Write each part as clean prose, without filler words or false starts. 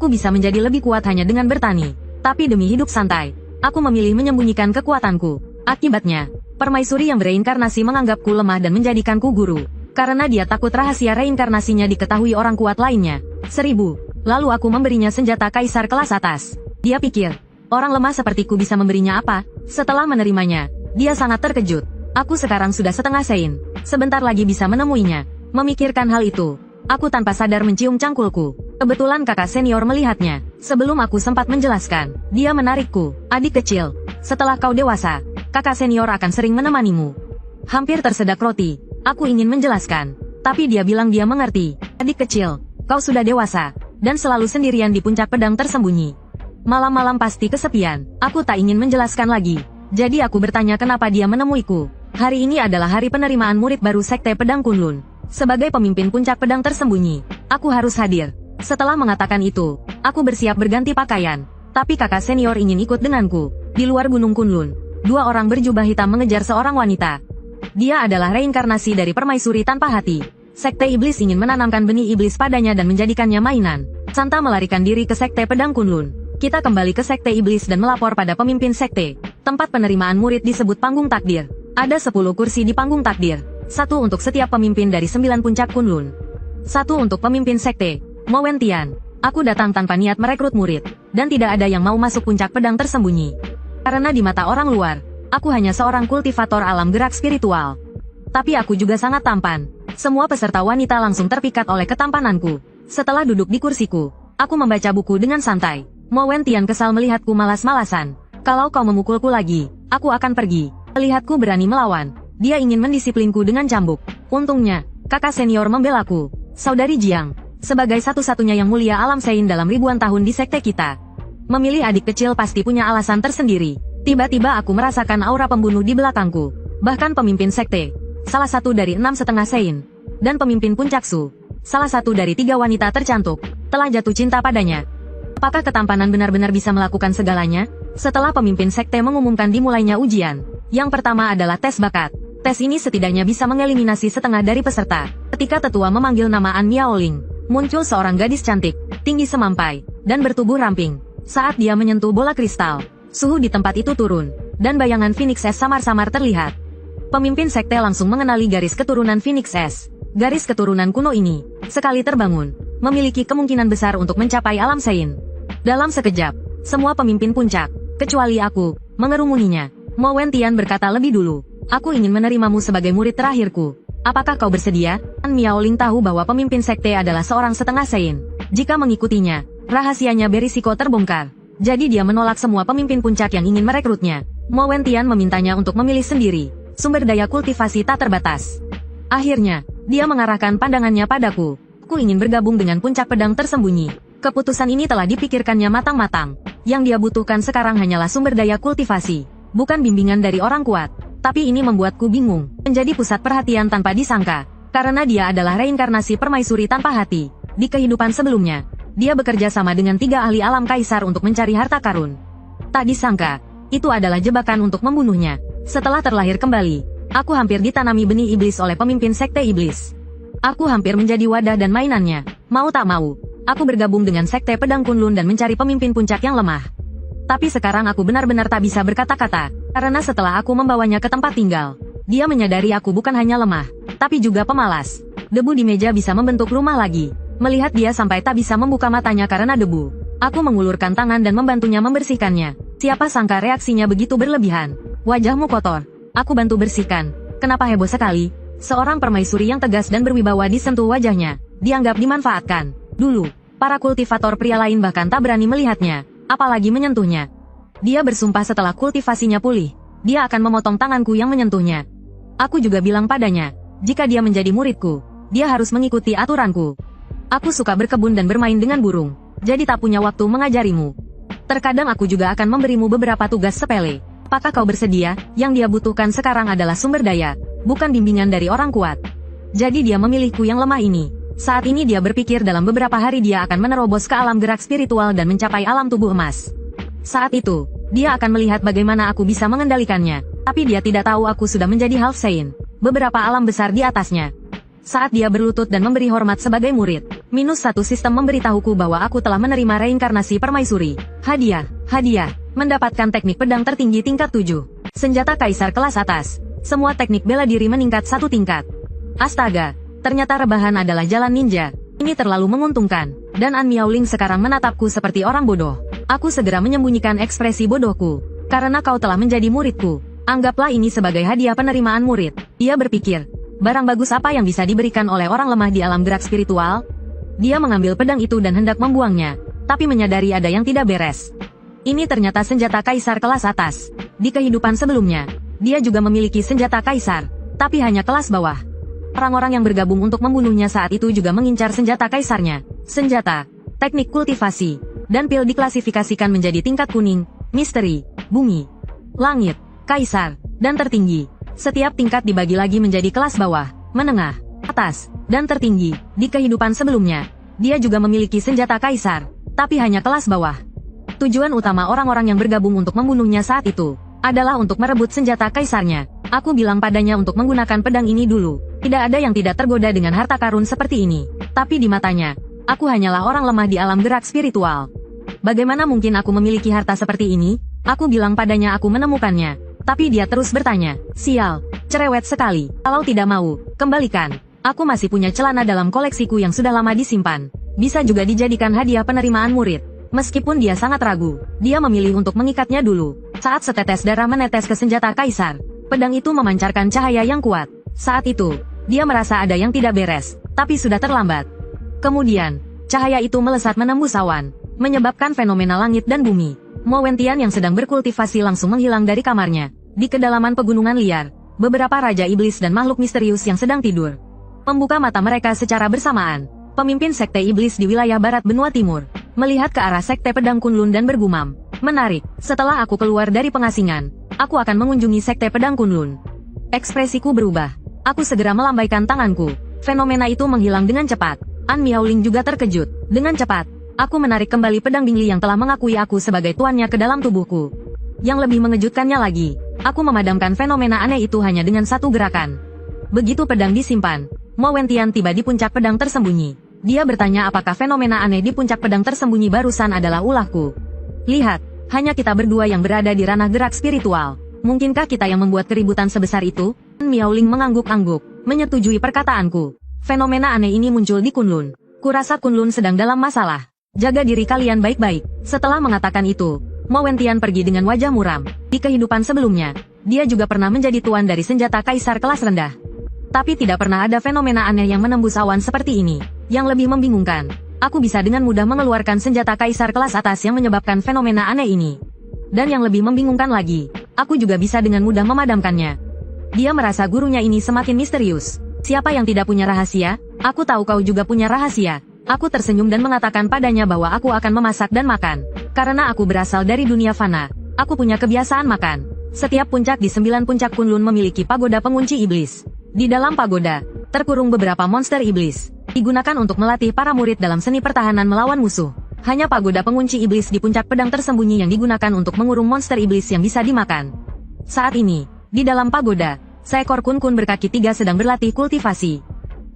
Aku bisa menjadi lebih kuat hanya dengan bertani. Tapi demi hidup santai, aku memilih menyembunyikan kekuatanku. Akibatnya, permaisuri yang bereinkarnasi menganggapku lemah dan menjadikanku guru. Karena dia takut rahasia reinkarnasinya diketahui orang kuat lainnya. 1000. Lalu aku memberinya senjata kaisar kelas atas. Dia pikir, orang lemah sepertiku bisa memberinya apa? Setelah menerimanya, dia sangat terkejut. Aku sekarang sudah setengah sein. Sebentar lagi bisa menemuinya. Memikirkan hal itu, aku tanpa sadar mencium cangkulku. Kebetulan kakak senior melihatnya. Sebelum aku sempat menjelaskan, dia menarikku. Adik kecil, setelah kau dewasa, kakak senior akan sering menemanimu. Hampir tersedak roti. Aku ingin menjelaskan, tapi dia bilang dia mengerti. Adik kecil, kau sudah dewasa, dan selalu sendirian di puncak pedang tersembunyi. Malam-malam pasti kesepian. Aku tak ingin menjelaskan lagi. Jadi aku bertanya kenapa dia menemuiku. Hari ini adalah hari penerimaan murid baru Sekte Pedang Kunlun. Sebagai pemimpin puncak pedang tersembunyi, aku harus hadir. Setelah mengatakan itu, aku bersiap berganti pakaian. Tapi kakak senior ingin ikut denganku. Di luar Gunung Kunlun, 2 orang berjubah hitam mengejar seorang wanita. Dia adalah reinkarnasi dari permaisuri tanpa hati. Sekte Iblis ingin menanamkan benih iblis padanya dan menjadikannya mainan. Santa melarikan diri ke Sekte Pedang Kunlun. Kita kembali ke Sekte Iblis dan melapor pada pemimpin sekte. Tempat penerimaan murid disebut Panggung Takdir. Ada 10 kursi di Panggung Takdir. 1 untuk setiap pemimpin dari 9 puncak Kunlun. 1 untuk pemimpin sekte. Mo Wentian. Aku datang tanpa niat merekrut murid. Dan tidak ada yang mau masuk puncak pedang tersembunyi. Karena di mata orang luar, aku hanya seorang kultivator alam gerak spiritual. Tapi aku juga sangat tampan. Semua peserta wanita langsung terpikat oleh ketampananku. Setelah duduk di kursiku, aku membaca buku dengan santai. Mo Wentian kesal melihatku malas-malasan. Kalau kau memukulku lagi, aku akan pergi. Melihatku berani melawan, dia ingin mendisiplinku dengan cambuk. Untungnya, kakak senior membelaku. Saudari Jiang, sebagai satu-satunya yang mulia alam Sein dalam ribuan tahun di sekte kita, memilih adik kecil pasti punya alasan tersendiri. Tiba-tiba aku merasakan aura pembunuh di belakangku. Bahkan pemimpin sekte, salah satu dari 6,5 Sein, dan pemimpin puncak Su, salah satu dari 3 wanita tercantik, telah jatuh cinta padanya. Apakah ketampanan benar-benar bisa melakukan segalanya? Setelah pemimpin sekte mengumumkan dimulainya ujian, yang pertama adalah tes bakat. Tes ini setidaknya bisa mengeliminasi setengah dari peserta. Ketika tetua memanggil nama An Miaoling, muncul seorang gadis cantik, tinggi semampai, dan bertubuh ramping. Saat dia menyentuh bola kristal, suhu di tempat itu turun, dan bayangan Phoenix S samar-samar terlihat. Pemimpin sekte langsung mengenali garis keturunan Phoenix S. Garis keturunan kuno ini, sekali terbangun, memiliki kemungkinan besar untuk mencapai alam Sein. Dalam sekejap, semua pemimpin puncak, kecuali aku, mengerumuninya. Mo Wentian berkata lebih dulu, aku ingin menerimamu sebagai murid terakhirku. Apakah kau bersedia? An Miaoling tahu bahwa pemimpin sekte adalah seorang setengah Sein. Jika mengikutinya, rahasianya berisiko terbongkar. Jadi dia menolak semua pemimpin puncak yang ingin merekrutnya. Mo Wentian memintanya untuk memilih sendiri. Sumber daya kultivasi tak terbatas. Akhirnya, dia mengarahkan pandangannya padaku. Aku ingin bergabung dengan puncak pedang tersembunyi. Keputusan ini telah dipikirkannya matang-matang. Yang dia butuhkan sekarang hanyalah sumber daya kultivasi, bukan bimbingan dari orang kuat. Tapi ini membuatku bingung, menjadi pusat perhatian tanpa disangka. Karena dia adalah reinkarnasi permaisuri tanpa hati. Di kehidupan sebelumnya, dia bekerja sama dengan 3 ahli alam kaisar untuk mencari harta karun. Tak disangka, itu adalah jebakan untuk membunuhnya. Setelah terlahir kembali, aku hampir ditanami benih iblis oleh pemimpin sekte iblis. Aku hampir menjadi wadah dan mainannya. Mau tak mau, aku bergabung dengan Sekte Pedang Kunlun dan mencari pemimpin puncak yang lemah. Tapi sekarang aku benar-benar tak bisa berkata-kata, karena setelah aku membawanya ke tempat tinggal, dia menyadari aku bukan hanya lemah, tapi juga pemalas. Debu di meja bisa membentuk rumah lagi. Melihat dia sampai tak bisa membuka matanya karena debu, aku mengulurkan tangan dan membantunya membersihkannya. Siapa sangka reaksinya begitu berlebihan. Wajahmu kotor. Aku bantu bersihkan. Kenapa heboh sekali? Seorang permaisuri yang tegas dan berwibawa disentuh wajahnya. Dianggap dimanfaatkan. Dulu, para kultivator pria lain bahkan tak berani melihatnya, apalagi menyentuhnya. Dia bersumpah setelah kultivasinya pulih, dia akan memotong tanganku yang menyentuhnya. Aku juga bilang padanya, jika dia menjadi muridku, dia harus mengikuti aturanku. Aku suka berkebun dan bermain dengan burung, jadi tak punya waktu mengajarimu. Terkadang aku juga akan memberimu beberapa tugas sepele. Apakah kau bersedia? Yang dia butuhkan sekarang adalah sumber daya, bukan bimbingan dari orang kuat. Jadi dia memilihku yang lemah ini. Saat ini dia berpikir dalam beberapa hari dia akan menerobos ke alam gerak spiritual dan mencapai alam tubuh emas. Saat itu, dia akan melihat bagaimana aku bisa mengendalikannya. Tapi dia tidak tahu aku sudah menjadi half Sein. Beberapa alam besar di atasnya. saat dia berlutut dan memberi hormat sebagai murid. -1 sistem memberitahuku bahwa aku telah menerima reinkarnasi permaisuri. Hadiah, hadiah, mendapatkan teknik pedang tertinggi tingkat 7. Senjata kaisar kelas atas. Semua teknik bela diri meningkat 1 tingkat. Astaga, ternyata rebahan adalah jalan ninja. Ini terlalu menguntungkan. Dan An Miaoling sekarang menatapku seperti orang bodoh. Aku segera menyembunyikan ekspresi bodohku. Karena kau telah menjadi muridku. Anggaplah ini sebagai hadiah penerimaan murid. Ia berpikir, barang bagus apa yang bisa diberikan oleh orang lemah di alam gerak spiritual? Dia mengambil pedang itu dan hendak membuangnya. Tapi menyadari ada yang tidak beres. Ini ternyata senjata kaisar kelas atas. Di kehidupan sebelumnya, dia juga memiliki senjata kaisar. Tapi hanya kelas bawah. Orang-orang yang bergabung untuk membunuhnya saat itu juga mengincar senjata kaisarnya. Senjata, teknik kultivasi, dan pil diklasifikasikan menjadi tingkat kuning, misteri, bumi, langit, kaisar, dan tertinggi. Setiap tingkat dibagi lagi menjadi kelas bawah, menengah, atas, dan tertinggi. Di kehidupan sebelumnya, dia juga memiliki senjata kaisar, tapi hanya kelas bawah. Tujuan utama orang-orang yang bergabung untuk membunuhnya saat itu adalah untuk merebut senjata kaisarnya. Aku bilang padanya untuk menggunakan pedang ini dulu. Tidak ada yang tidak tergoda dengan harta karun seperti ini. Tapi di matanya, aku hanyalah orang lemah di alam gerak spiritual. Bagaimana mungkin aku memiliki harta seperti ini? Aku bilang padanya aku menemukannya. Tapi dia terus bertanya, sial, cerewet sekali. Kalau tidak mau, kembalikan. Aku masih punya celana dalam koleksiku yang sudah lama disimpan. Bisa juga dijadikan hadiah penerimaan murid. Meskipun dia sangat ragu, dia memilih untuk mengikatnya dulu. Saat setetes darah menetes ke senjata kaisar, pedang itu memancarkan cahaya yang kuat. Saat itu, dia merasa ada yang tidak beres, tapi sudah terlambat. Kemudian, cahaya itu melesat menembus awan, menyebabkan fenomena langit dan bumi. Mo Wentian yang sedang berkultivasi langsung menghilang dari kamarnya. Di kedalaman pegunungan liar, beberapa raja iblis dan makhluk misterius yang sedang tidur membuka mata mereka secara bersamaan. Pemimpin sekte iblis di wilayah barat benua timur melihat ke arah sekte pedang Kunlun dan bergumam, menarik, setelah aku keluar dari pengasingan, aku akan mengunjungi sekte pedang Kunlun. Ekspresiku berubah. Aku segera melambaikan tanganku. Fenomena itu menghilang dengan cepat. An Miaoling juga terkejut. Dengan cepat, aku menarik kembali pedang Bingli yang telah mengakui aku sebagai tuannya ke dalam tubuhku. Yang lebih mengejutkannya lagi, aku memadamkan fenomena aneh itu hanya dengan satu gerakan. Begitu pedang disimpan, Mo Wentian tiba di puncak pedang tersembunyi. Dia bertanya apakah fenomena aneh di puncak pedang tersembunyi barusan adalah ulahku. Lihat, hanya kita berdua yang berada di ranah gerak spiritual. Mungkinkah kita yang membuat keributan sebesar itu? Miaoling mengangguk-angguk, menyetujui perkataanku. Fenomena aneh ini muncul di Kunlun. Kurasa Kunlun sedang dalam masalah. Jaga diri kalian baik-baik. Setelah mengatakan itu, Mo Wentian pergi dengan wajah muram. Di kehidupan sebelumnya, dia juga pernah menjadi tuan dari senjata kaisar kelas rendah. Tapi tidak pernah ada fenomena aneh yang menembus awan seperti ini. Yang lebih membingungkan, aku bisa dengan mudah mengeluarkan senjata kaisar kelas atas yang menyebabkan fenomena aneh ini. Dan yang lebih membingungkan lagi, aku juga bisa dengan mudah memadamkannya. Dia merasa gurunya ini semakin misterius. Siapa yang tidak punya rahasia? Aku tahu kau juga punya rahasia. Aku tersenyum dan mengatakan padanya bahwa aku akan memasak dan makan. Karena aku berasal dari dunia fana, aku punya kebiasaan makan. Setiap puncak di 9 puncak Kunlun memiliki pagoda pengunci iblis. Di dalam pagoda, terkurung beberapa monster iblis. Digunakan untuk melatih para murid dalam seni pertahanan melawan musuh. Hanya pagoda pengunci iblis di puncak pedang tersembunyi yang digunakan untuk mengurung monster iblis yang bisa dimakan. Saat ini, di dalam pagoda, seekor kun-kun berkaki 3 sedang berlatih kultivasi.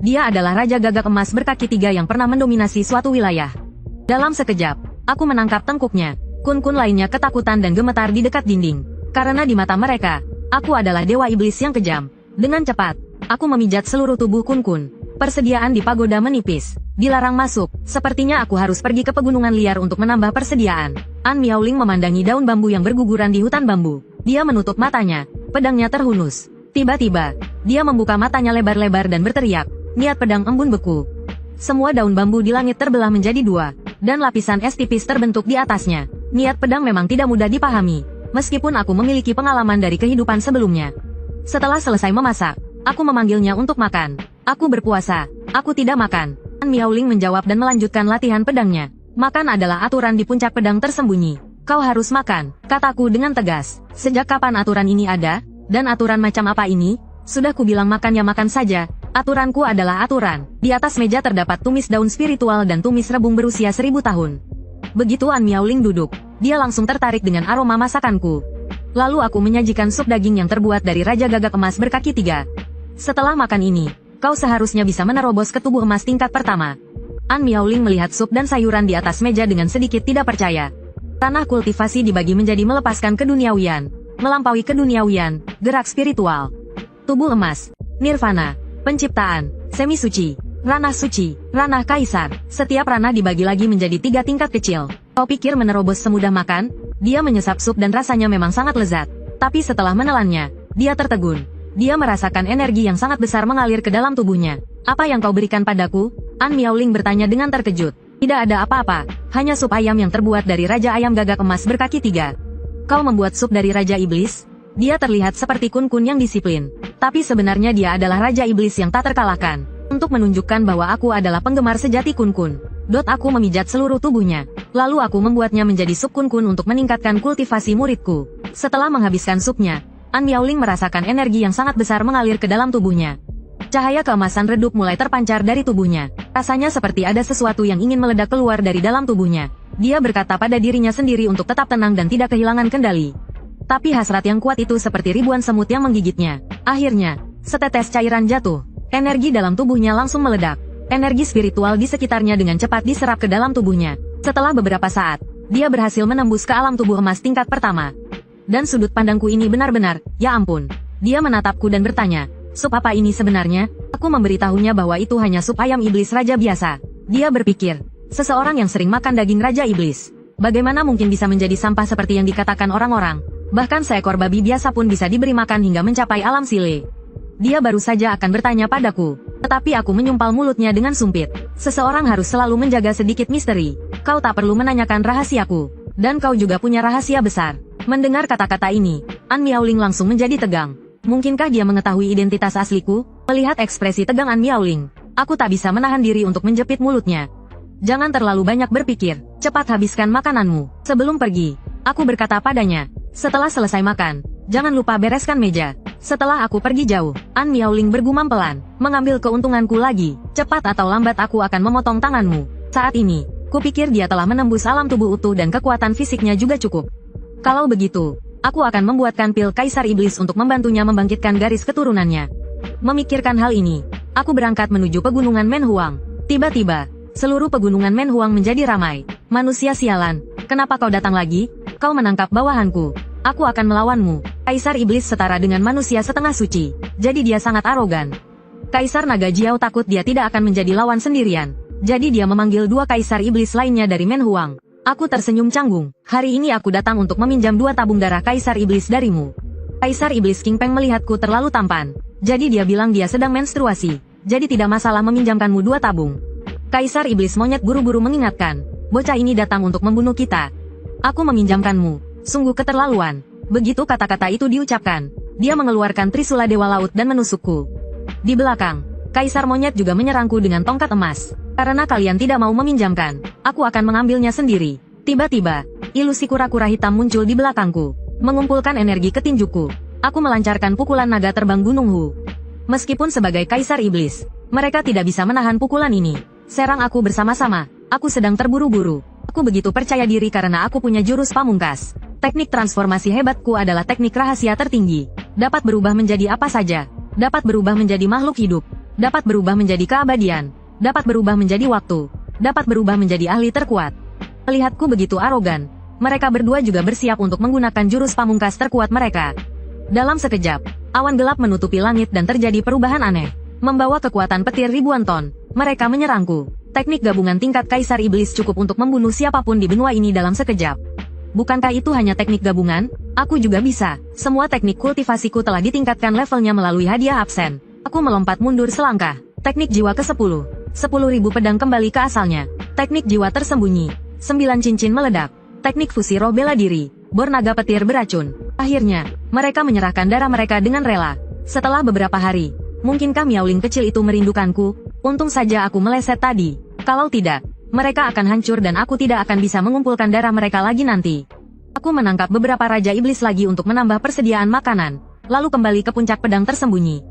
Dia adalah Raja Gagak Emas berkaki 3 yang pernah mendominasi suatu wilayah. Dalam sekejap, aku menangkap tengkuknya. Kun-kun lainnya ketakutan dan gemetar di dekat dinding. Karena di mata mereka, aku adalah dewa iblis yang kejam. Dengan cepat, aku memijat seluruh tubuh kun-kun. Persediaan di pagoda menipis. Dilarang masuk. Sepertinya aku harus pergi ke pegunungan liar untuk menambah persediaan. An Miaoling memandangi daun bambu yang berguguran di hutan bambu. Dia menutup matanya. Pedangnya terhunus. Tiba-tiba, dia membuka matanya lebar-lebar dan berteriak. Niat pedang embun beku. Semua daun bambu di langit terbelah menjadi 2, dan lapisan es tipis terbentuk di atasnya. Niat pedang memang tidak mudah dipahami, meskipun aku memiliki pengalaman dari kehidupan sebelumnya. Setelah selesai memasak, aku memanggilnya untuk makan. Aku berpuasa, aku tidak makan. An Miaoling menjawab dan melanjutkan latihan pedangnya. Makan adalah aturan di puncak pedang tersembunyi. Kau harus makan, kataku dengan tegas. Sejak kapan aturan ini ada? Dan aturan macam apa ini? Sudah kubilang makan ya makan saja. Aturanku adalah aturan. Di atas meja terdapat tumis daun spiritual dan tumis rebung berusia 1000 tahun. Begitu An Miaoling duduk, dia langsung tertarik dengan aroma masakanku. Lalu aku menyajikan sup daging yang terbuat dari Raja Gagak Emas berkaki 3. Setelah makan ini, Kau seharusnya bisa menerobos ke tubuh emas tingkat pertama. An Miaoling melihat sup dan sayuran di atas meja dengan sedikit tidak percaya. Tanah kultivasi dibagi menjadi melepaskan keduniawian, melampaui keduniawian, gerak spiritual, tubuh emas, nirvana, penciptaan, semi suci, ranah suci, ranah kaisar. Setiap ranah dibagi lagi menjadi 3 tingkat kecil. Kau pikir menerobos semudah makan? Dia menyesap sup dan rasanya memang sangat lezat. Tapi setelah menelannya, dia tertegun. Dia merasakan energi yang sangat besar mengalir ke dalam tubuhnya. Apa yang kau berikan padaku? An Miaoling bertanya dengan terkejut. Tidak ada apa-apa, hanya sup ayam yang terbuat dari Raja Ayam Gagak Emas berkaki 3. Kau membuat sup dari Raja Iblis? Dia terlihat seperti kun-kun yang disiplin. Tapi sebenarnya dia adalah Raja Iblis yang tak terkalahkan. Untuk menunjukkan bahwa aku adalah penggemar sejati kun-kun. Aku memijat seluruh tubuhnya. Lalu aku membuatnya menjadi sup kun-kun untuk meningkatkan kultivasi muridku. Setelah menghabiskan supnya, An Miaoling merasakan energi yang sangat besar mengalir ke dalam tubuhnya. Cahaya keemasan redup mulai terpancar dari tubuhnya. Rasanya seperti ada sesuatu yang ingin meledak keluar dari dalam tubuhnya. Dia berkata pada dirinya sendiri untuk tetap tenang dan tidak kehilangan kendali. Tapi hasrat yang kuat itu seperti ribuan semut yang menggigitnya. Akhirnya, setetes cairan jatuh. Energi dalam tubuhnya langsung meledak. Energi spiritual di sekitarnya dengan cepat diserap ke dalam tubuhnya. Setelah beberapa saat, dia berhasil menembus ke alam tubuh emas tingkat pertama. Dan sudut pandangku ini benar-benar, ya ampun. Dia menatapku dan bertanya, sup apa ini sebenarnya? Aku memberitahunya bahwa itu hanya sup ayam iblis raja biasa. Dia berpikir, seseorang yang sering makan daging Raja Iblis, bagaimana mungkin bisa menjadi sampah seperti yang dikatakan orang-orang? Bahkan seekor babi biasa pun bisa diberi makan hingga mencapai alam sile. Dia baru saja akan bertanya padaku, tetapi aku menyumpal mulutnya dengan sumpit. Seseorang harus selalu menjaga sedikit misteri. Kau tak perlu menanyakan rahasiaku, dan kau juga punya rahasia besar. Mendengar kata-kata ini, An Miaoling langsung menjadi tegang. Mungkinkah dia mengetahui identitas asliku? Melihat ekspresi tegang An Miaoling, aku tak bisa menahan diri untuk menjepit mulutnya. Jangan terlalu banyak berpikir, cepat habiskan makananmu. Sebelum pergi, aku berkata padanya, setelah selesai makan, jangan lupa bereskan meja. Setelah aku pergi jauh, An Miaoling bergumam pelan, mengambil keuntunganku lagi. Cepat atau lambat aku akan memotong tanganmu. Saat ini, kupikir dia telah menembus alam tubuh utuh dan kekuatan fisiknya juga cukup. Kalau begitu, aku akan membuatkan pil Kaisar Iblis untuk membantunya membangkitkan garis keturunannya. Memikirkan hal ini, aku berangkat menuju pegunungan Menhuang. Tiba-tiba, seluruh pegunungan Menhuang menjadi ramai. Manusia sialan, kenapa kau datang lagi? Kau menangkap bawahanku. Aku akan melawanmu. Kaisar Iblis setara dengan manusia setengah suci, jadi dia sangat arogan. Kaisar Naga Jiao takut dia tidak akan menjadi lawan sendirian. Jadi dia memanggil 2 Kaisar Iblis lainnya dari Menhuang. Aku tersenyum canggung. Hari ini aku datang untuk meminjam 2 tabung darah Kaisar Iblis darimu. Kaisar Iblis King Peng melihatku terlalu tampan. Jadi dia bilang dia sedang menstruasi. Jadi tidak masalah meminjamkanmu 2 tabung. Kaisar Iblis Monyet buru-buru mengingatkan. Bocah ini datang untuk membunuh kita. Aku meminjamkanmu. Sungguh keterlaluan. Begitu kata-kata itu diucapkan, dia mengeluarkan Trisula Dewa Laut dan menusukku. Di belakang, Kaisar Monyet juga menyerangku dengan tongkat emas. Karena kalian tidak mau meminjamkan, aku akan mengambilnya sendiri. Tiba-tiba, ilusi kura-kura hitam muncul di belakangku, mengumpulkan energi ke tinjuku. Aku melancarkan pukulan naga terbang Gunung Hu. Meskipun sebagai Kaisar Iblis, mereka tidak bisa menahan pukulan ini. Serang aku bersama-sama, aku sedang terburu-buru. Aku begitu percaya diri karena aku punya jurus pamungkas. Teknik transformasi hebatku adalah teknik rahasia tertinggi. Dapat berubah menjadi apa saja. Dapat berubah menjadi makhluk hidup. Dapat berubah menjadi keabadian. Dapat berubah menjadi waktu. Dapat berubah menjadi ahli terkuat. Melihatku begitu arogan, mereka berdua juga bersiap untuk menggunakan jurus pamungkas terkuat mereka. Dalam sekejap, awan gelap menutupi langit dan terjadi perubahan aneh. Membawa kekuatan petir ribuan ton, mereka menyerangku. Teknik gabungan tingkat Kaisar Iblis cukup untuk membunuh siapapun di benua ini dalam sekejap. Bukankah itu hanya teknik gabungan? Aku juga bisa. Semua teknik kultivasiku telah ditingkatkan levelnya melalui hadiah absen. Aku melompat mundur selangkah. Teknik jiwa ke-10. 10.000 pedang kembali ke asalnya. Teknik jiwa tersembunyi. 9 cincin meledak. Teknik fusi roh bela diri. Bor naga petir beracun. Akhirnya, mereka menyerahkan darah mereka dengan rela. Setelah beberapa hari, mungkinkah Miaoling kecil itu merindukanku? Untung saja aku meleset tadi. Kalau tidak, mereka akan hancur dan aku tidak akan bisa mengumpulkan darah mereka lagi nanti. Aku menangkap beberapa Raja Iblis lagi untuk menambah persediaan makanan. Lalu kembali ke puncak pedang tersembunyi.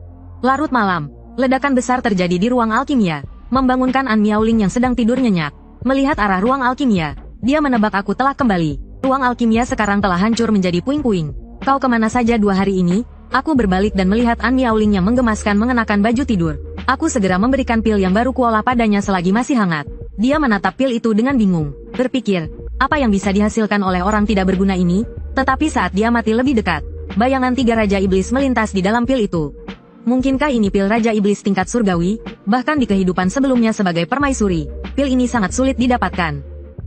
Larut malam, ledakan besar terjadi di ruang alkimia. Membangunkan An Miaoling yang sedang tidur nyenyak. Melihat arah ruang alkimia, dia menebak aku telah kembali. Ruang alkimia sekarang telah hancur menjadi puing-puing. Kau kemana saja 2 hari ini? Aku berbalik dan melihat An Miaoling yang menggemaskan mengenakan baju tidur. Aku segera memberikan pil yang baru kuolah padanya selagi masih hangat. Dia menatap pil itu dengan bingung. Berpikir, apa yang bisa dihasilkan oleh orang tidak berguna ini? Tetapi saat dia mati lebih dekat, bayangan 3 Raja Iblis melintas di dalam pil itu. Mungkinkah ini pil Raja Iblis tingkat surgawi? Bahkan di kehidupan sebelumnya sebagai permaisuri, pil ini sangat sulit didapatkan.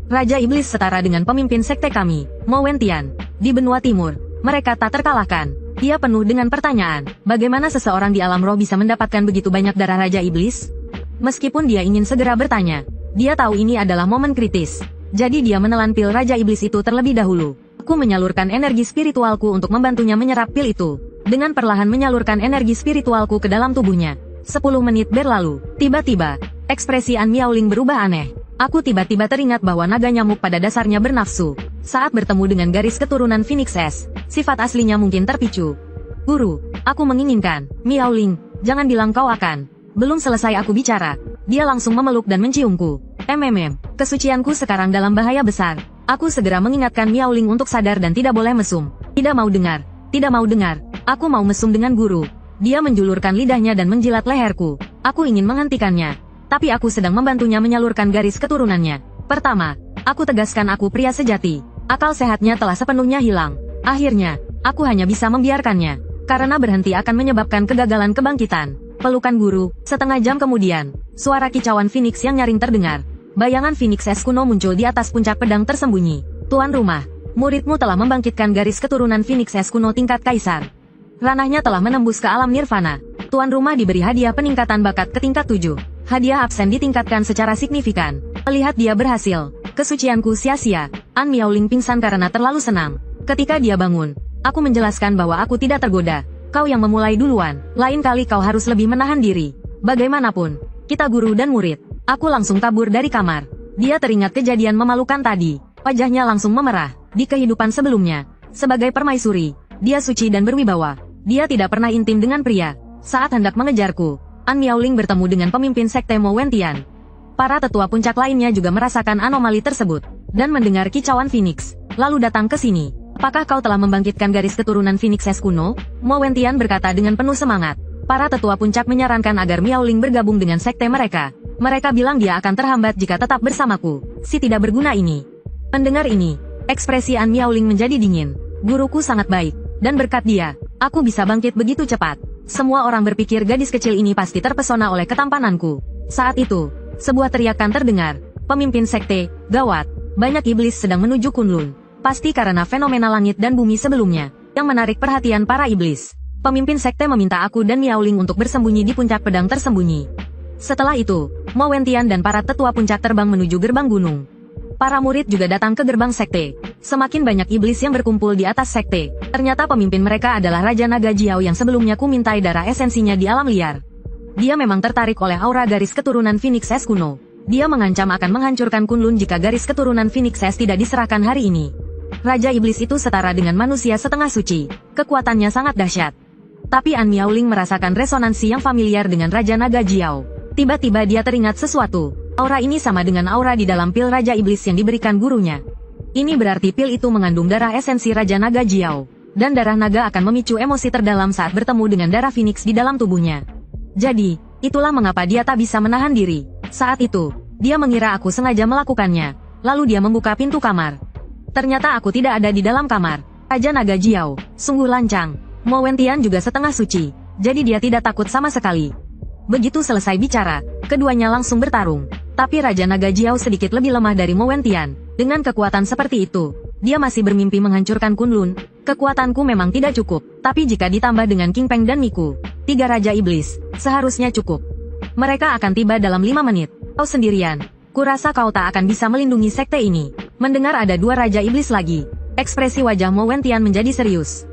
Raja Iblis setara dengan pemimpin sekte kami, Mo Wentian. Di benua timur, mereka tak terkalahkan. Dia penuh dengan pertanyaan, bagaimana seseorang di alam roh bisa mendapatkan begitu banyak darah Raja Iblis? Meskipun dia ingin segera bertanya, dia tahu ini adalah momen kritis. Jadi dia menelan pil Raja Iblis itu terlebih dahulu. Aku menyalurkan energi spiritualku untuk membantunya menyerap pil itu. Dengan perlahan menyalurkan energi spiritualku ke dalam tubuhnya. 10 menit berlalu, tiba-tiba, ekspresi An Miaoling berubah aneh. Aku tiba-tiba teringat bahwa naga nyamuk pada dasarnya bernafsu. Saat bertemu dengan garis keturunan Phoenix S, sifat aslinya mungkin terpicu. Guru, aku menginginkan. Miaoling, jangan bilang kau akan. Belum selesai aku bicara, dia langsung memeluk dan menciumku. Kesucianku sekarang dalam bahaya besar. Aku segera mengingatkan Miaoling untuk sadar dan tidak boleh mesum. Tidak mau dengar. Aku mau mesum dengan guru. Dia menjulurkan lidahnya dan menjilat leherku. Aku ingin menghentikannya. Tapi aku sedang membantunya menyalurkan garis keturunannya. Pertama, aku tegaskan aku pria sejati. Akal sehatnya telah sepenuhnya hilang. Akhirnya, aku hanya bisa membiarkannya. Karena berhenti akan menyebabkan kegagalan kebangkitan. Pelukan guru, setengah jam kemudian, suara kicauan Phoenix yang nyaring terdengar. Bayangan Phoenix S kuno muncul di atas puncak pedang tersembunyi. Tuan rumah, muridmu telah membangkitkan garis keturunan Phoenix S kuno tingkat kaisar. Ranahnya telah menembus ke alam nirvana. Tuan rumah diberi hadiah peningkatan bakat ke tingkat 7. Hadiah absen ditingkatkan secara signifikan. Melihat dia berhasil, kesucianku sia-sia. An Miaoling pingsan karena terlalu senang. Ketika dia bangun, aku menjelaskan bahwa aku tidak tergoda. Kau yang memulai duluan. Lain kali kau harus lebih menahan diri. Bagaimanapun, kita guru dan murid. Aku langsung kabur dari kamar. Dia teringat kejadian memalukan tadi. Wajahnya langsung memerah. Di kehidupan sebelumnya, sebagai permaisuri, dia suci dan berwibawa. Dia tidak pernah intim dengan pria. Saat hendak mengejarku, An Miaoling bertemu dengan pemimpin sekte Mo Wentian. Para tetua puncak lainnya juga merasakan anomali tersebut, dan mendengar kicauan Phoenix, lalu datang ke sini. Apakah kau telah membangkitkan garis keturunan Phoenix S kuno? Mo Wentian berkata dengan penuh semangat. Para tetua puncak menyarankan agar Miaoling bergabung dengan sekte mereka. Mereka bilang dia akan terhambat jika tetap bersamaku. Si tidak berguna ini. Mendengar ini, ekspresi An Miaoling menjadi dingin. Guruku sangat baik, dan berkat dia, aku bisa bangkit begitu cepat. Semua orang berpikir gadis kecil ini pasti terpesona oleh ketampananku. Saat itu, sebuah teriakan terdengar. Pemimpin sekte, gawat, banyak iblis sedang menuju Kunlun. Pasti karena fenomena langit dan bumi sebelumnya, yang menarik perhatian para iblis. Pemimpin sekte meminta aku dan Miaoling untuk bersembunyi di puncak pedang tersembunyi. Setelah itu, Mo Wentian dan para tetua puncak terbang menuju gerbang gunung. Para murid juga datang ke gerbang sekte. Semakin banyak iblis yang berkumpul di atas sekte. Ternyata pemimpin mereka adalah Raja Naga Jiao yang sebelumnya kumintai darah esensinya di alam liar. Dia memang tertarik oleh aura garis keturunan Phoenix S kuno. Dia mengancam akan menghancurkan Kunlun jika garis keturunan Phoenix S tidak diserahkan hari ini. Raja Iblis itu setara dengan manusia setengah suci. Kekuatannya sangat dahsyat. Tapi An Miaoling merasakan resonansi yang familiar dengan Raja Naga Jiao. Tiba-tiba dia teringat sesuatu. Aura ini sama dengan aura di dalam pil Raja Iblis yang diberikan gurunya. Ini berarti pil itu mengandung darah esensi Raja Naga Jiao. Dan darah naga akan memicu emosi terdalam saat bertemu dengan darah Phoenix di dalam tubuhnya. Jadi, itulah mengapa dia tak bisa menahan diri. Saat itu, dia mengira aku sengaja melakukannya. Lalu dia membuka pintu kamar. Ternyata aku tidak ada di dalam kamar. Raja Naga Jiao, sungguh lancang. Mo Wentian juga setengah suci. Jadi dia tidak takut sama sekali. Begitu selesai bicara, keduanya langsung bertarung. Tapi Raja Naga Jiao sedikit lebih lemah dari Mo Wentian. Dengan kekuatan seperti itu, dia masih bermimpi menghancurkan Kunlun. Kekuatanku memang tidak cukup, tapi jika ditambah dengan King Peng dan Miku, 3 Raja Iblis, seharusnya cukup. Mereka akan tiba dalam 5 menit. Kau sendirian. Kurasa kau tak akan bisa melindungi sekte ini. Mendengar ada 2 Raja Iblis lagi, ekspresi wajah Mo Wentian menjadi serius.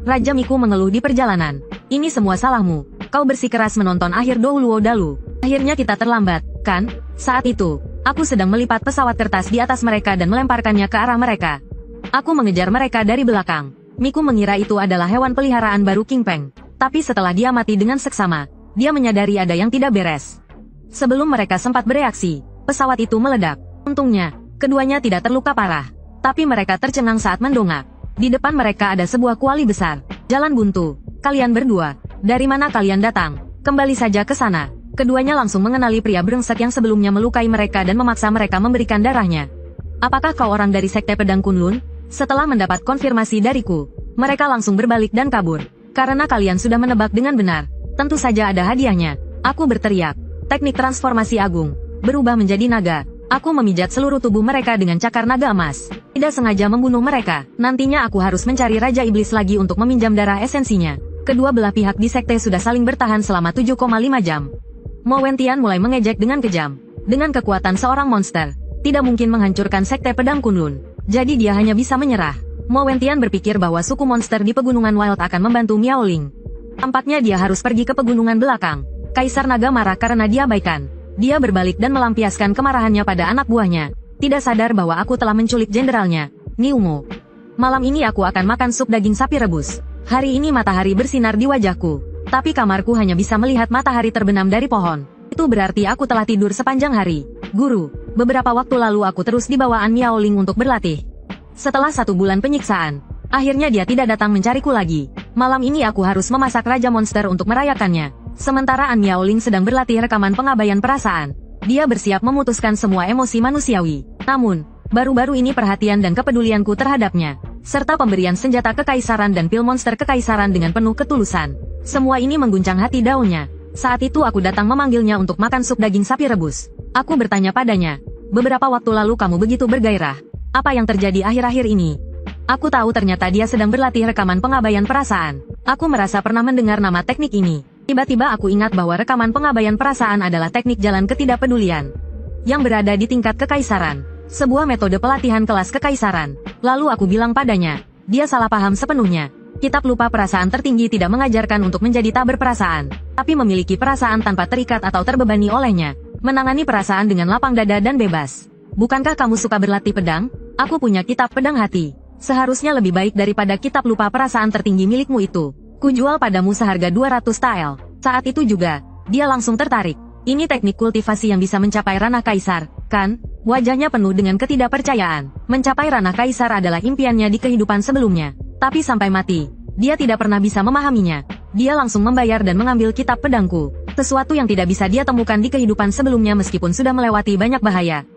Raja Miku mengeluh di perjalanan. Ini semua salahmu. Kau bersikeras menonton akhir Douluo Dalu. Akhirnya kita terlambat, kan? Saat itu, aku sedang melipat pesawat kertas di atas mereka dan melemparkannya ke arah mereka. Aku mengejar mereka dari belakang. Miku mengira itu adalah hewan peliharaan baru King Peng. Tapi setelah dia mati dengan seksama, dia menyadari ada yang tidak beres. Sebelum mereka sempat bereaksi, pesawat itu meledak. Untungnya, keduanya tidak terluka parah. Tapi mereka tercengang saat mendongak. Di depan mereka ada sebuah kuali besar. Jalan buntu. Kalian berdua, dari mana kalian datang? Kembali saja ke sana. Keduanya langsung mengenali pria brengsek yang sebelumnya melukai mereka dan memaksa mereka memberikan darahnya. Apakah kau orang dari Sekte Pedang Kunlun? Setelah mendapat konfirmasi dariku, mereka langsung berbalik dan kabur. Karena kalian sudah menebak dengan benar, tentu saja ada hadiahnya. Aku berteriak. Teknik transformasi agung. Berubah menjadi naga. Aku memijat seluruh tubuh mereka dengan cakar naga emas. Tidak sengaja membunuh mereka. Nantinya aku harus mencari Raja Iblis lagi untuk meminjam darah esensinya. Kedua belah pihak di sekte sudah saling bertahan selama 7,5 jam. Mo Wentian mulai mengejek dengan kejam. Dengan kekuatan seorang monster, tidak mungkin menghancurkan Sekte Pedang Kunlun. Jadi dia hanya bisa menyerah. Mo Wentian berpikir bahwa suku monster di pegunungan Wild akan membantu Miao Ling. Tampaknya dia harus pergi ke pegunungan belakang. Kaisar Naga marah karena diabaikan. Dia berbalik dan melampiaskan kemarahannya pada anak buahnya. Tidak sadar bahwa aku telah menculik jenderalnya, Niumo. Malam ini aku akan makan sup daging sapi rebus. Hari ini matahari bersinar di wajahku. Tapi kamarku hanya bisa melihat matahari terbenam dari pohon. Itu berarti aku telah tidur sepanjang hari. Guru, beberapa waktu lalu aku terus dibawa An Miao Ling untuk berlatih. Setelah 1 bulan penyiksaan, akhirnya dia tidak datang mencariku lagi. Malam ini aku harus memasak Raja Monster untuk merayakannya. Sementara An Miao Ling sedang berlatih rekaman pengabaian perasaan. Dia bersiap memutuskan semua emosi manusiawi. Namun, baru-baru ini perhatian dan kepedulianku terhadapnya, serta pemberian senjata kekaisaran dan pil monster kekaisaran dengan penuh ketulusan. Semua ini mengguncang hati daunnya. Saat itu aku datang memanggilnya untuk makan sup daging sapi rebus. Aku bertanya padanya, beberapa waktu lalu kamu begitu bergairah. Apa yang terjadi akhir-akhir ini? Aku tahu ternyata dia sedang berlatih rekaman pengabaian perasaan. Aku merasa pernah mendengar nama teknik ini. Tiba-tiba aku ingat bahwa rekaman pengabaian perasaan adalah teknik jalan ketidakpedulian yang berada di tingkat kekaisaran. Sebuah metode pelatihan kelas kekaisaran. Lalu aku bilang padanya, dia salah paham sepenuhnya. Kitab lupa perasaan tertinggi tidak mengajarkan untuk menjadi tak berperasaan, tapi memiliki perasaan tanpa terikat atau terbebani olehnya. Menangani perasaan dengan lapang dada dan bebas. Bukankah kamu suka berlatih pedang? Aku punya kitab pedang hati. Seharusnya lebih baik daripada kitab lupa perasaan tertinggi milikmu itu. Kujual padamu seharga 200 tael. Saat itu juga, dia langsung tertarik. Ini teknik kultivasi yang bisa mencapai ranah kaisar, kan? Wajahnya penuh dengan ketidakpercayaan. Mencapai ranah kaisar adalah impiannya di kehidupan sebelumnya. Tapi sampai mati, dia tidak pernah bisa memahaminya. Dia langsung membayar dan mengambil kitab pedangku. Sesuatu yang tidak bisa dia temukan di kehidupan sebelumnya meskipun sudah melewati banyak bahaya.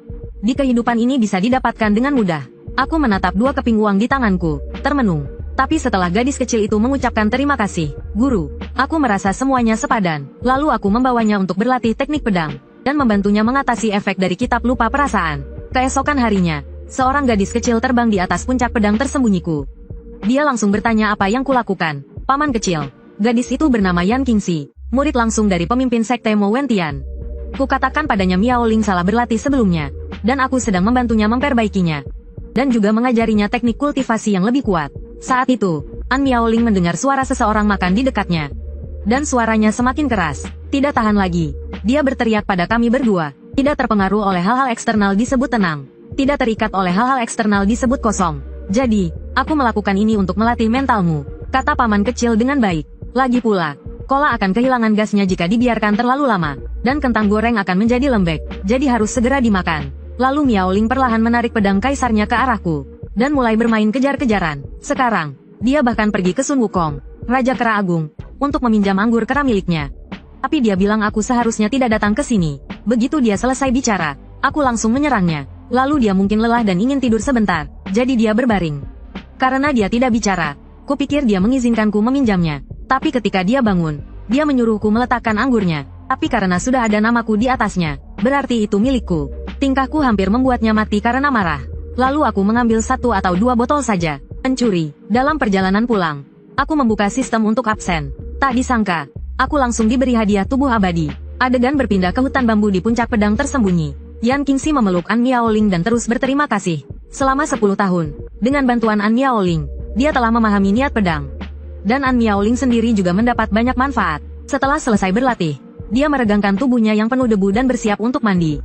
Di kehidupan ini bisa didapatkan dengan mudah. Aku menatap 2 keping uang di tanganku, termenung. Tapi setelah gadis kecil itu mengucapkan terima kasih, Guru, aku merasa semuanya sepadan. Lalu aku membawanya untuk berlatih teknik pedang, dan membantunya mengatasi efek dari kitab lupa perasaan. Keesokan harinya, seorang gadis kecil terbang di atas puncak pedang tersembunyiku. Dia langsung bertanya apa yang kulakukan. Paman kecil, gadis itu bernama Yan Qingxi, murid langsung dari pemimpin sekte Mo Wentian. Kukatakan padanya Miao Ling salah berlatih sebelumnya, dan aku sedang membantunya memperbaikinya. Dan juga mengajarinya teknik kultivasi yang lebih kuat. Saat itu, An Miao Ling mendengar suara seseorang makan di dekatnya. Dan suaranya semakin keras. Tidak tahan lagi. Dia berteriak pada kami berdua. Tidak terpengaruh oleh hal-hal eksternal disebut tenang. Tidak terikat oleh hal-hal eksternal disebut kosong. Jadi, aku melakukan ini untuk melatih mentalmu, kata paman kecil dengan baik. Lagi pula, kola akan kehilangan gasnya jika dibiarkan terlalu lama, dan kentang goreng akan menjadi lembek, jadi harus segera dimakan. Lalu Miao Ling perlahan menarik pedang kaisarnya ke arahku, dan mulai bermain kejar-kejaran. Sekarang, dia bahkan pergi ke Sun Wukong, Raja Kera Agung, untuk meminjam anggur kera miliknya. Tapi dia bilang aku seharusnya tidak datang ke sini. Begitu dia selesai bicara, aku langsung menyerangnya. Lalu dia mungkin lelah dan ingin tidur sebentar, jadi dia berbaring. Karena dia tidak bicara, kupikir dia mengizinkanku meminjamnya. Tapi ketika dia bangun, dia menyuruhku meletakkan anggurnya. Tapi karena sudah ada namaku di atasnya, berarti itu milikku. Tingkahku hampir membuatnya mati karena marah. Lalu aku mengambil 1 atau 2 botol saja. Pencuri. Dalam perjalanan pulang, aku membuka sistem untuk absen. Tak disangka, aku langsung diberi hadiah tubuh abadi. Adegan berpindah ke hutan bambu di puncak pedang tersembunyi. Yan Qingxi memeluk An Miao Ling dan terus berterima kasih. Selama 10 tahun, dengan bantuan An Miao Ling, dia telah memahami niat pedang. Dan An Miao Ling sendiri juga mendapat banyak manfaat. Setelah selesai berlatih, dia meregangkan tubuhnya yang penuh debu dan bersiap untuk mandi.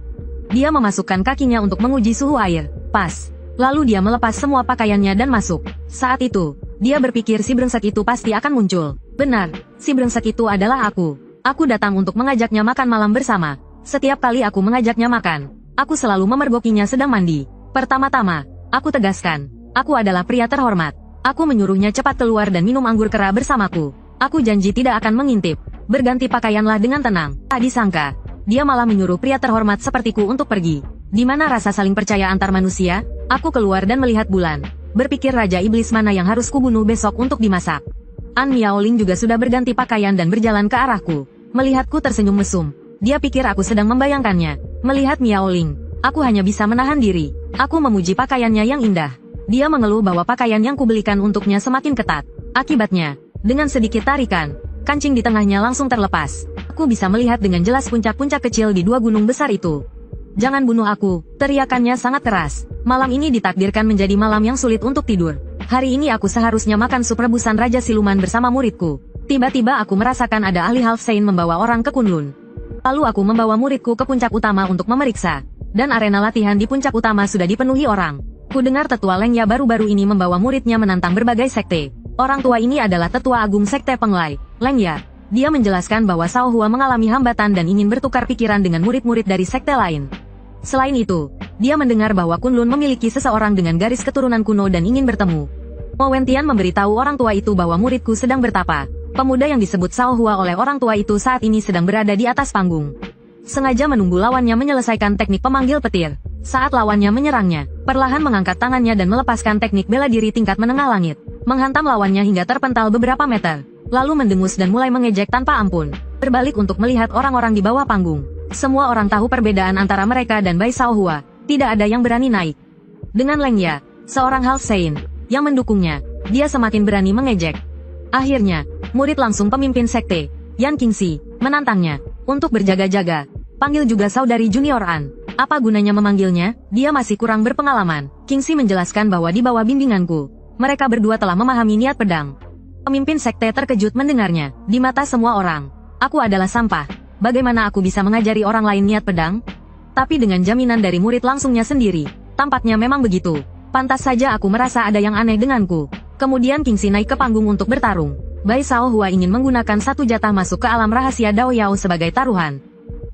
Dia memasukkan kakinya untuk menguji suhu air. Pas. Lalu dia melepas semua pakaiannya dan masuk. Saat itu, dia berpikir si brengsek itu pasti akan muncul. Benar, si brengsek itu adalah aku. Aku datang untuk mengajaknya makan malam bersama. Setiap kali aku mengajaknya makan, aku selalu memergokinya sedang mandi. Pertama-tama, aku tegaskan, aku adalah pria terhormat. Aku menyuruhnya cepat keluar dan minum anggur kera bersamaku. Aku janji tidak akan mengintip. Berganti pakaianlah dengan tenang. Tak disangka, dia malah menyuruh pria terhormat sepertiku untuk pergi. Di mana rasa saling percaya antar manusia? Aku keluar dan melihat bulan. Berpikir raja iblis mana yang harus kubunuh besok untuk dimasak. An Miaoling juga sudah berganti pakaian dan berjalan ke arahku. Melihatku tersenyum mesum. Dia pikir aku sedang membayangkannya. Melihat Miaoling, aku hanya bisa menahan diri. Aku memuji pakaiannya yang indah. Dia mengeluh bahwa pakaian yang kubelikan untuknya semakin ketat. Akibatnya, dengan sedikit tarikan, kancing di tengahnya langsung terlepas. Aku bisa melihat dengan jelas puncak-puncak kecil di dua gunung besar itu. Jangan bunuh aku, teriakannya sangat keras. Malam ini ditakdirkan menjadi malam yang sulit untuk tidur. Hari ini aku seharusnya makan sup rebusan Raja Siluman bersama muridku. Tiba-tiba aku merasakan ada ahli Halfsein membawa orang ke Kunlun. Lalu aku membawa muridku ke puncak utama untuk memeriksa. Dan arena latihan di puncak utama sudah dipenuhi orang. Ku dengar tetua Lengya baru-baru ini membawa muridnya menantang berbagai sekte. Orang tua ini adalah tetua agung sekte Penglai, Lengya. Dia menjelaskan bahwa Sao Hua mengalami hambatan dan ingin bertukar pikiran dengan murid-murid dari sekte lain. Selain itu, dia mendengar bahwa Kunlun memiliki seseorang dengan garis keturunan kuno dan ingin bertemu. Mo Wentian memberitahu orang tua itu bahwa muridku sedang bertapa. Pemuda yang disebut Sao Hua oleh orang tua itu saat ini sedang berada di atas panggung. Sengaja menunggu lawannya menyelesaikan teknik pemanggil petir. Saat lawannya menyerangnya, perlahan mengangkat tangannya dan melepaskan teknik bela diri tingkat menengah langit. Menghantam lawannya hingga terpental beberapa meter. Lalu mendengus dan mulai mengejek tanpa ampun. Berbalik untuk melihat orang-orang di bawah panggung. Semua orang tahu perbedaan antara mereka dan Bai Sao Hua. Tidak ada yang berani naik. Dengan Lengya, seorang Halfsein, yang mendukungnya, dia semakin berani mengejek. Akhirnya, murid langsung pemimpin sekte, Yan Qingxi, menantangnya untuk berjaga-jaga. Panggil juga saudari junior An. Apa gunanya memanggilnya? Dia masih kurang berpengalaman. Qingxi menjelaskan bahwa di bawah bimbinganku, mereka berdua telah memahami niat pedang. Pemimpin sekte terkejut mendengarnya. Di mata semua orang, aku adalah sampah. Bagaimana aku bisa mengajari orang lain niat pedang? Tapi dengan jaminan dari murid langsungnya sendiri, tampaknya memang begitu. Pantas saja aku merasa ada yang aneh denganku. Kemudian Qingxi naik ke panggung untuk bertarung. Bai Sao Hua ingin menggunakan satu jatah masuk ke alam rahasia Dao Yao sebagai taruhan.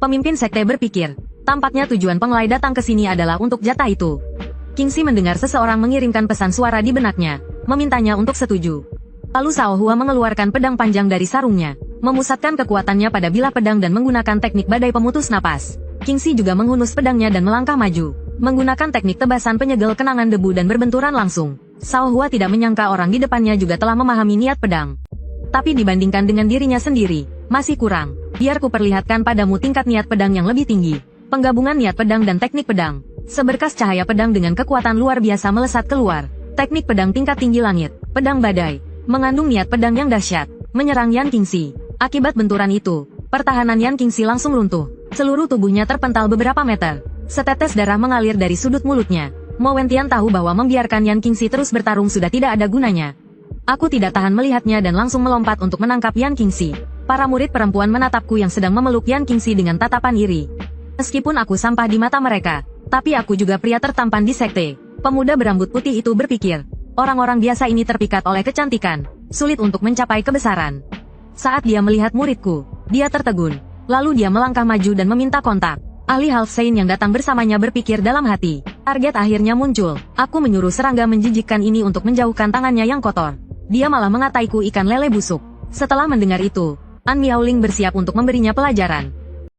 Pemimpin sekte berpikir, tampaknya tujuan Penglai datang ke sini adalah untuk jatah itu. Qingxi mendengar seseorang mengirimkan pesan suara di benaknya, memintanya untuk setuju. Lalu Sao Hua mengeluarkan pedang panjang dari sarungnya, memusatkan kekuatannya pada bilah pedang dan menggunakan teknik badai pemutus napas. Qingxi juga menghunus pedangnya dan melangkah maju, menggunakan teknik tebasan penyegel kenangan debu dan berbenturan langsung. Sao Hua tidak menyangka orang di depannya juga telah memahami niat pedang. Tapi dibandingkan dengan dirinya sendiri, masih kurang. Biar ku perlihatkan padamu tingkat niat pedang yang lebih tinggi. Penggabungan niat pedang dan teknik pedang. Seberkas cahaya pedang dengan kekuatan luar biasa melesat keluar. Teknik pedang tingkat tinggi langit, pedang badai, mengandung niat pedang yang dahsyat, menyerang Yan Qingxi. Akibat benturan itu, pertahanan Yan Qingxi langsung runtuh. Seluruh tubuhnya terpental beberapa meter. Setetes darah mengalir dari sudut mulutnya. Mo Wentian tahu bahwa membiarkan Yan Qingxi terus bertarung sudah tidak ada gunanya. Aku tidak tahan melihatnya dan langsung melompat untuk menangkap Yan Qingxi. Para murid perempuan menatapku yang sedang memeluk Yan Qingxi dengan tatapan iri. Meskipun aku sampah di mata mereka, tapi aku juga pria tertampan di sekte. Pemuda berambut putih itu berpikir, orang-orang biasa ini terpikat oleh kecantikan, sulit untuk mencapai kebesaran. Saat dia melihat muridku, dia tertegun. Lalu dia melangkah maju dan meminta kontak. Ahli Halfsein yang datang bersamanya berpikir dalam hati. Target akhirnya muncul. Aku menyuruh serangga menjijikkan ini untuk menjauhkan tangannya yang kotor. Dia malah mengataiku ikan lele busuk. Setelah mendengar itu, An Miaoling bersiap untuk memberinya pelajaran.